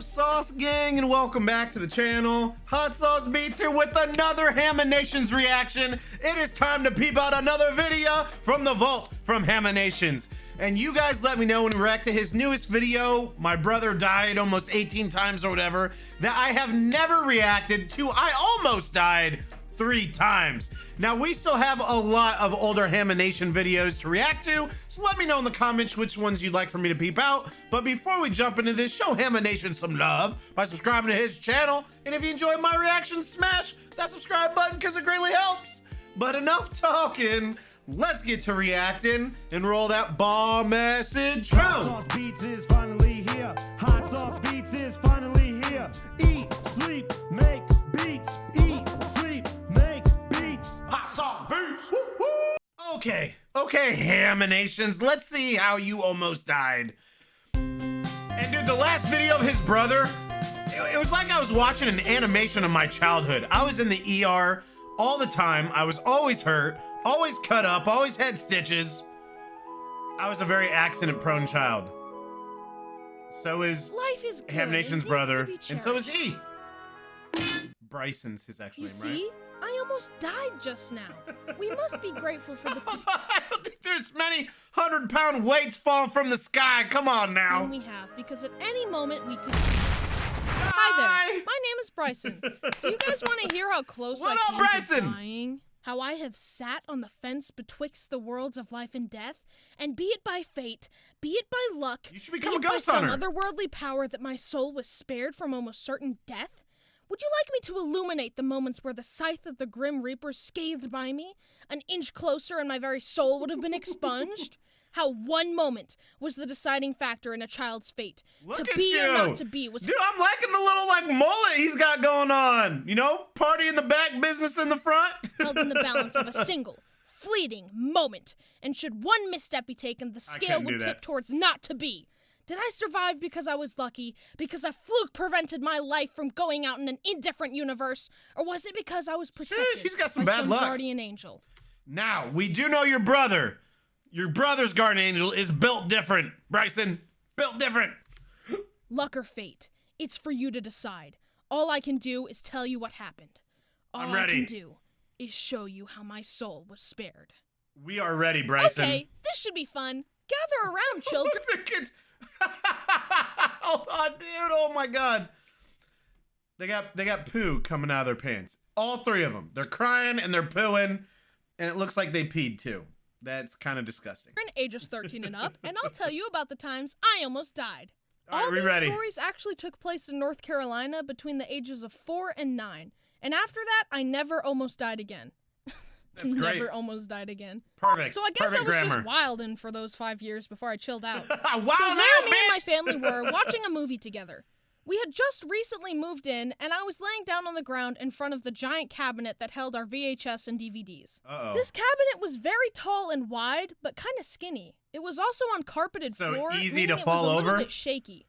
up, Sauce Gang, and welcome back to the channel. Hot Sauce Beats here with another Haminations reaction. It is time to peep out another video from the vault from Haminations. And you guys let me know when we react to his newest video, My Brother Died Almost 18 Times or whatever, that I have never reacted to. I almost died 3 times. Now, we still have a lot of older Hamination videos to react to, so let me know in the comments which ones you'd like for me to peep out. But before we jump into this, show Hamination some love by subscribing to his channel. And if you enjoy my reactions, smash that subscribe button because it greatly helps. But enough talking, let's get to reacting and roll that bomb acid intro. Hot Sauce Beats is finally here. Hot Sauce Beats is finally here. Eat, sleep, make beats. Eat, sleep, make beats. Hot Sauce Beats. Woo, woo. Okay, Haminations, let's see how you almost died. And dude, the last video of his brother, it was like I was watching an animation of my childhood. I was in the ER all the time. I was always hurt, always cut up, always had stitches. I was a very accident-prone child. So is Life is good. Hamination's brother, and so is he. Bryson's his actual name, right? You see? I almost died just now. We must be grateful for the I don't think there's many 100-pound weights falling from the sky. Come on now. time we have, because at any moment we could... Hi there, my name is Bryson. Do you guys want to hear how close What I up, came Bryson? to dying? How I have sat on the fence betwixt the worlds of life and death, and be it by fate, be it by luck, You should become a be it ghost by some hunter. otherworldly power that my soul was spared from almost certain death? Would you like me to illuminate the moments where the scythe of the Grim Reaper scathed by me? An inch closer and my very soul would have been expunged? How one moment was the deciding factor in a child's fate. Look to at be you. or not to be was... Dude, I'm liking the little mullet he's got going on. You know, party in the back, business in the front. held in the balance of a single, fleeting moment. And should one misstep be taken, the scale couldn't do would that. tip towards not to be. Did I survive because I was lucky, because a fluke prevented my life from going out in an indifferent universe, or was it because I was protected he's got some by bad some luck. guardian angel? Now, we do know your brother. Your brother's guardian angel is built different, Bryson. Built different. Luck or fate, it's for you to decide. All I can do is tell you what happened. All I'm ready. I can do is show you how my soul was spared. We are ready, Bryson. Okay, this should be fun. Gather around, children. Look, the kids. Hold on, dude. Oh my God. They got poo coming out of their pants. All 3 of them. They're crying and they're pooing, and it looks like they peed too. That's kind of disgusting. Ages 13 and up, and I'll tell you about the times I almost died. All right, All we these ready? stories actually took place in North Carolina between the ages of 4 and 9. And after that, I never almost died again. That's great. Never almost died again. Perfect. So I guess Perfect I was grammar. just wildin' for those 5 years before I chilled out. Wow, So now, there me and my bitch! family were watching a movie together. We had just recently moved in, and I was laying down on the ground in front of the giant cabinet that held our VHS and DVDs. Uh-oh. This cabinet was very tall and wide, but kind of skinny. It was also on carpeted So floor, easy meaning to it fall was a over? little bit shaky.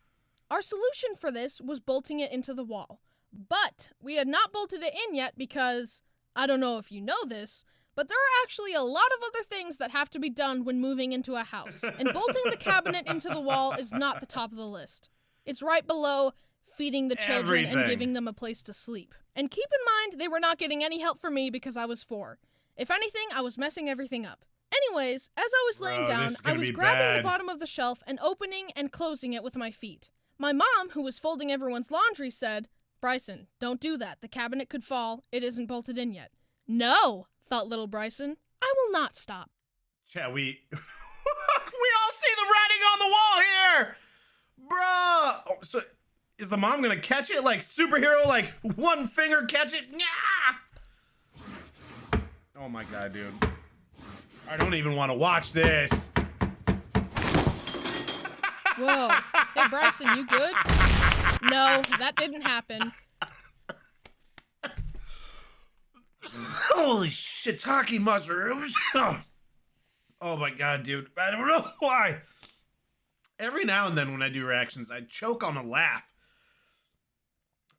Our solution for this was bolting it into the wall. But we had not bolted it in yet because, I don't know if you know this, but there are actually a lot of other things that have to be done when moving into a house, and bolting the cabinet into the wall is not the top of the list. It's right below feeding the children and Everything. giving them a place to sleep. And keep in mind, they were not getting any help from me because I was 4. If anything, I was messing everything up. Anyways, as I was laying Bro, down, this is I gonna was be grabbing bad. the bottom of the shelf and opening and closing it with my feet. My mom, who was folding everyone's laundry, said, "Bryson, don't do that. The cabinet could fall. It isn't bolted in yet." No, thought little Bryson. I will not stop. Chat, we all see the writing on the wall here, bruh. Oh, so is the mom gonna catch it like superhero, like one finger catch it? Yeah. Oh my God, dude. I don't even want to watch this. Whoa. Hey, Bryson, you good? No, that didn't happen. Holy shiitake mushrooms. Oh my God, dude. I don't know why. Every now and then when I do reactions, I choke on a laugh.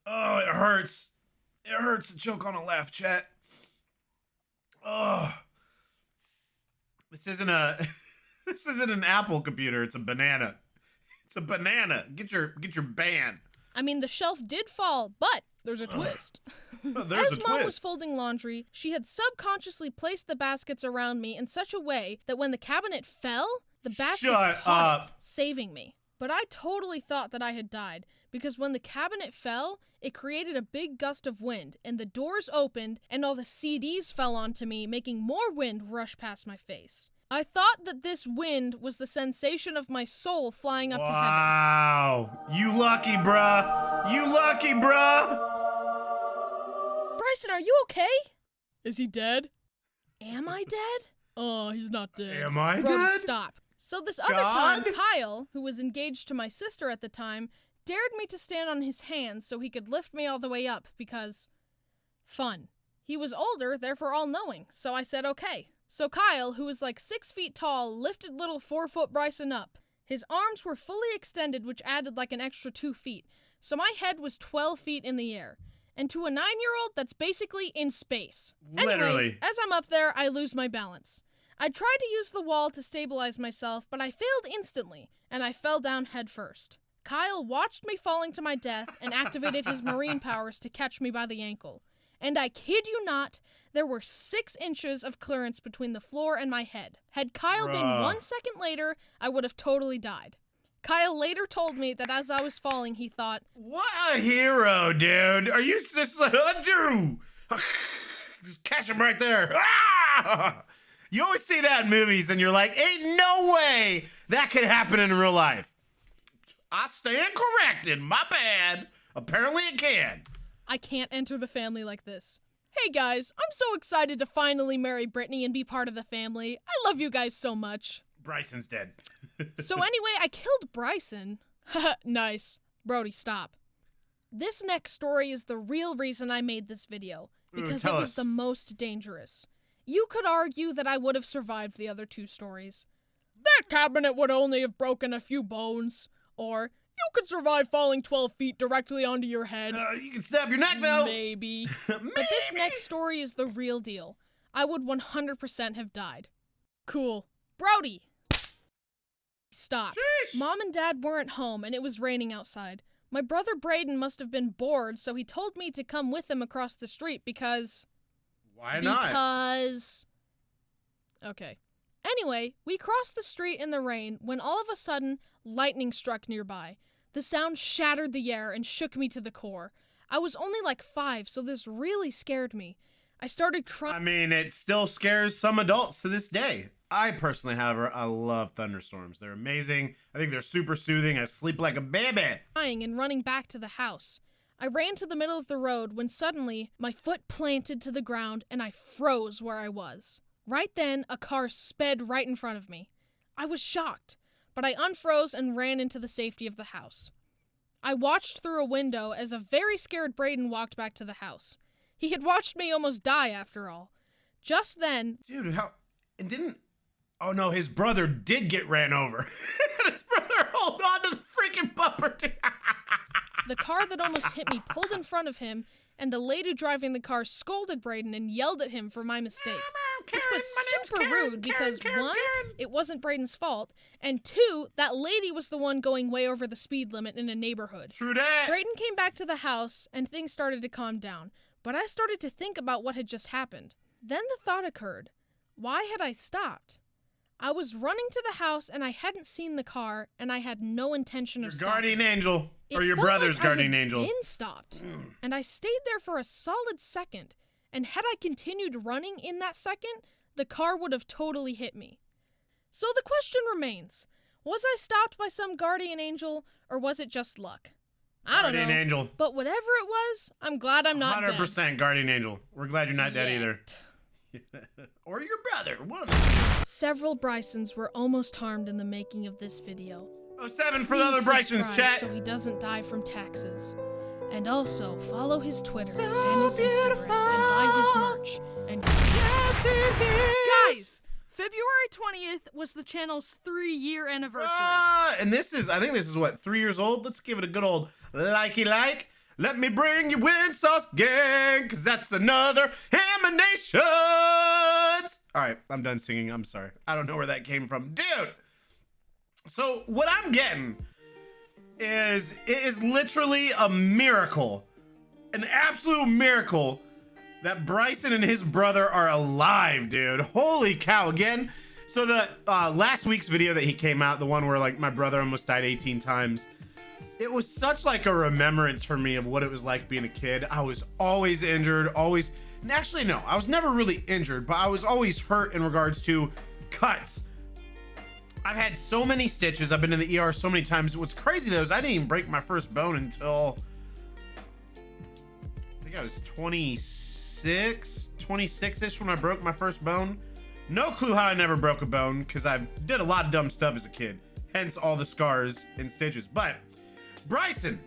Oh, it hurts. It hurts to choke on a laugh, chat. Oh. This isn't an Apple computer, it's a banana. It's a banana. Get your ban. I mean, the shelf did fall, but there's a twist. As Mom was folding laundry, she had subconsciously placed the baskets around me in such a way that when the cabinet fell, the baskets caught it, saving me. But I totally thought that I had died, because when the cabinet fell, it created a big gust of wind, and the doors opened, and all the CDs fell onto me, making more wind rush past my face. I thought that this wind was the sensation of my soul flying up to heaven. Wow. You lucky, bruh. You lucky, bruh. Bryson, are you okay? Is he dead? Am I dead? Oh, he's not dead. Am I Brody, dead? stop. So this other time, Kyle, who was engaged to my sister at the time, dared me to stand on his hands so he could lift me all the way up because... fun. He was older, therefore all-knowing, so I said okay. So Kyle, who was like 6 feet tall, lifted little 4-foot Bryson up. His arms were fully extended, which added like an extra 2 feet, so my head was 12 feet in the air. And to a 9-year-old, that's basically in space. Literally. Anyways, as I'm up there, I lose my balance. I tried to use the wall to stabilize myself, but I failed instantly, and I fell down head first. Kyle watched me falling to my death and activated his marine powers to catch me by the ankle. And I kid you not, there were 6 inches of clearance between the floor and my head. Had Kyle been 1 second later, I would have totally died. Kyle later told me that as I was falling, he thought, "What a hero, dude. Are you just just catch him right there. Ah! You always see that in movies and you're like, ain't no way that could happen in real life. I stand corrected. My bad. Apparently it can." I can't enter the family like this. Hey guys, I'm so excited to finally marry Brittany and be part of the family. I love you guys so much. Bryson's dead. So anyway, I killed Bryson. Nice. Brody, stop. This next story is the real reason I made this video, because it was the most dangerous. You could argue that I would have survived the other 2 stories. That cabinet would only have broken a few bones. Or, you could survive falling 12 feet directly onto your head. You can snap your neck, though. Maybe. But this next story is the real deal. I would 100% have died. Cool. Brody! Stop. Sheesh. Mom and Dad weren't home, and it was raining outside. My brother Braden must have been bored, so he told me to come with him across the street because... Why not? Because... Okay. Anyway, we crossed the street in the rain when all of a sudden, lightning struck nearby. The sound shattered the air and shook me to the core. I was only like 5, so this really scared me. I started crying. I mean, it still scares some adults to this day. I personally, however, I love thunderstorms. They're amazing. I think they're super soothing. I sleep like a baby. Crying and running back to the house. I ran to the middle of the road when suddenly my foot planted to the ground and I froze where I was. Right then, a car sped right in front of me. I was shocked, but I unfroze and ran into the safety of the house. I watched through a window as a very scared Braden walked back to the house. He had watched me almost die after all. Just then... Dude, how... It didn't... Oh no, his brother did get ran over. His brother hold on to the freaking bumper. The car that almost hit me pulled in front of him, and the lady driving the car scolded Braden and yelled at him for my mistake. Which was super rude because 1, it wasn't Braden's fault, and 2, that lady was the one going way over the speed limit in a neighborhood. True that. Braden came back to the house, and things started to calm down, but I started to think about what had just happened. Then the thought occurred. Why had I stopped? I was running to the house, and I hadn't seen the car, and I had no intention of stopping. Your guardian angel, or your brother's guardian angel. I had been stopped, and I stayed there for a solid second, and had I continued running in that second, the car would have totally hit me. So the question remains, was I stopped by some guardian angel, or was it just luck? I don't know. Guardian angel. But whatever it was, I'm glad I'm not 100% dead. guardian angel. We're glad you're not dead Yet. either. Or your brother. One of the 2. Several Brysons were almost harmed in the making of this video. 07 for the other Please Brysons, subscribe chat. so he doesn't die from taxes. And also follow his Twitter and his Instagram and buy his merch. And Yes, it is. guys, February 20th was the channel's 3-year anniversary. And this is, I think this is what, 3 years old? Let's give it a good old likey like. Let me bring you in, Sauce Gang, cause that's another Haminations. All right, I'm done singing. I'm sorry. I don't know where that came from. Dude. So what I'm getting is literally a miracle, an absolute miracle that Bryson and his brother are alive, dude. Holy cow. Again, so the last week's video that he came out, the one where like my brother almost died 18 times, it was such like a remembrance for me of what it was like being a kid. I was always injured, always, and actually no, I was never really injured, but I was always hurt in regards to cuts. I've had so many stitches. I've been in the ER so many times. What's crazy though is I didn't even break my first bone until I think I was 26-ish when I broke my first bone. No clue how I never broke a bone because I did a lot of dumb stuff as a kid. Hence all the scars and stitches. But Bryson,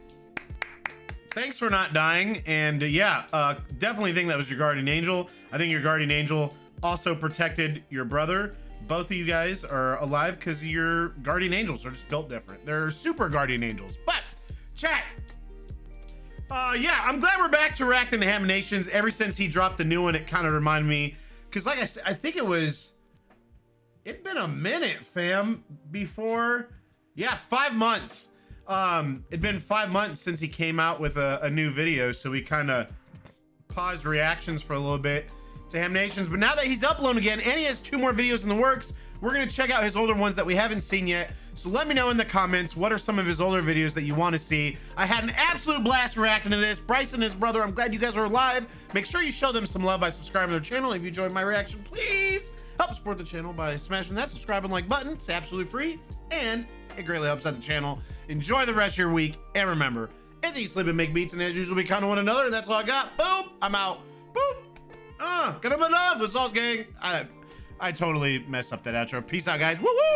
thanks for not dying. And definitely think that was your guardian angel. I think your guardian angel also protected your brother. Both of you guys are alive because your guardian angels are just built different. They're super guardian angels. But chat, I'm glad we're back to reacting to Haminations. Ever since he dropped the new one, it kind of reminded me, because like I said, I think it'd been a minute, fam, before, 5 months. It'd been 5 months since he came out with a new video, so we kind of paused reactions for a little bit to Haminations. But now that he's uploading again and he has 2 more videos in the works, we're gonna check out his older ones that we haven't seen yet. So let me know in the comments, what are some of his older videos that you want to see? I had an absolute blast reacting to this. Bryson and his brother, I'm glad you guys are alive. Make sure you show them some love by subscribing to their channel. If you enjoyed my reaction, please help support the channel by smashing that subscribe and like button. It's absolutely free and it greatly helps out the channel. Enjoy the rest of your week, and remember, as you sleep and make beats, and as usual, be kind to one another. That's all I got. Boom, I'm out. Boop. Get him enough. The Sauce Gang. I totally messed up that outro. Peace out, guys. Woo woo.